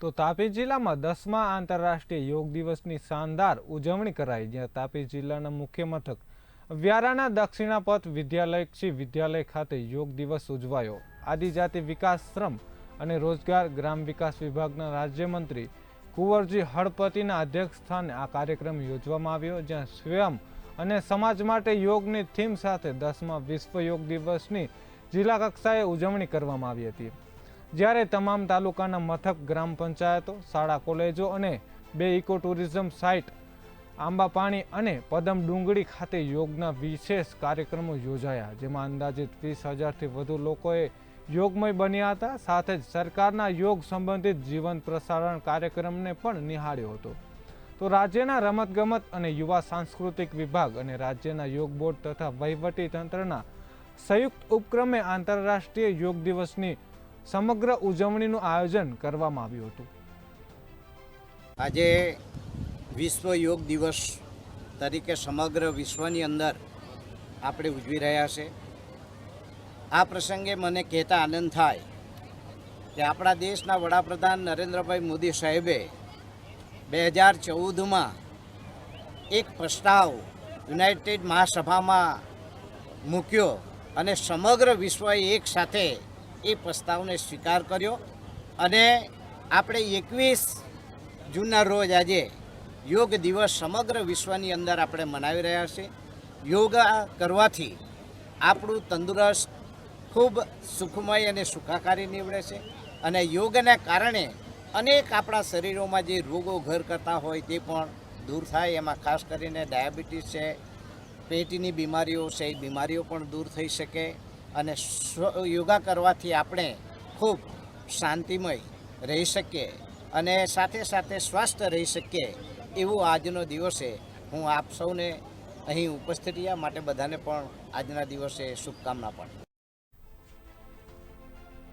તો તાપી જિલ્લામાં 10મા આંતરરાષ્ટ્રીય યોગ દિવસની શાનદાર ઉજવણી કરાઈ, જ્યાં તાપી જિલ્લાના મુખ્ય મથક વ્યારાના દક્ષિણાપથ વિદ્યાલય વિદ્યાલય ખાતે યોગ દિવસ ઉજવાયો। આદિજાતિ વિકાસ, શ્રમ અને રોજગાર ગ્રામ વિકાસ વિભાગના રાજ્યમંત્રી કુંવરજી હળપતિના અધ્યક્ષસ્થાને આ કાર્યક્રમ યોજવામાં આવ્યો, જ્યાં સ્વયં અને સમાજ માટે યોગની થીમ સાથે 10મા વિશ્વ યોગ દિવસની જિલ્લા કક્ષાએ ઉજવણી કરવામાં આવી હતી। જ્યારે તમામ તાલુકાના મથક, ગ્રામ પંચાયતો, શાળા કોલેજો અને 2 ઇકો ટુરિઝમ સાઇટ આંબાપાણી અને પદમ ડુંગળી ખાતે યોગના વિશેષ કાર્યક્રમો યોજાયા, જેમાં અંદાજિત 20,000થી વધુ લોકોએ યોગમય બન્યા હતા। સાથે જ સરકારના યોગ સંબંધિત જીવન પ્રસારણ કાર્યક્રમને પણ નિહાળ્યો હતો। તો રાજ્યના રમતગમત અને યુવા સાંસ્કૃતિક વિભાગ અને રાજ્યના યોગ બોર્ડ તથા વહીવટી તંત્રના સંયુક્ત ઉપક્રમે આંતરરાષ્ટ્રીય યોગ દિવસની સમગ્ર ઉજવણીનું આયોજન કરવામાં આવ્યું હતું। આજે વિશ્વ યોગ દિવસ તરીકે સમગ્ર વિશ્વની અંદર આપણે ઉજવી રહ્યા છે। આ પ્રસંગે મને કહેતા આનંદ થાય કે આપણા દેશના વડાપ્રધાન નરેન્દ્રભાઈ મોદી સાહેબે 2014માં એક પ્રસ્તાવ યુનાઇટેડ મહાસભામાં મૂક્યો અને સમગ્ર વિશ્વએ એક સાથે એ પ્રસ્તાવને સ્વીકાર કર્યો અને આપણે 21 જૂનના રોજ આજે યોગ દિવસ સમગ્ર વિશ્વની અંદર આપણે મનાવી રહ્યા છીએ। યોગા કરવાથી આપણું તંદુરસ્ત ખૂબ સુખમય અને સુખાકારી નીવડે છે અને યોગના કારણે અનેક આપણા શરીરોમાં જે રોગો ઘર કરતા હોય તે પણ દૂર થાય। એમાં ખાસ કરીને ડાયાબિટીસ છે, પેટની બીમારીઓ છે, એ બીમારીઓ પણ દૂર થઈ શકે અને યોગા કરવાથી આપણે ખૂબ શાંતિમય રહી શકીએ અને સાથે સાથે સ્વસ્થ રહી શકીએ એવો આજનો દિવસે હું આપ સૌને અહીં ઉપસ્થિત રહ્યા માટે બધાને પણ આજના દિવસે શુભકામના પાઠવું।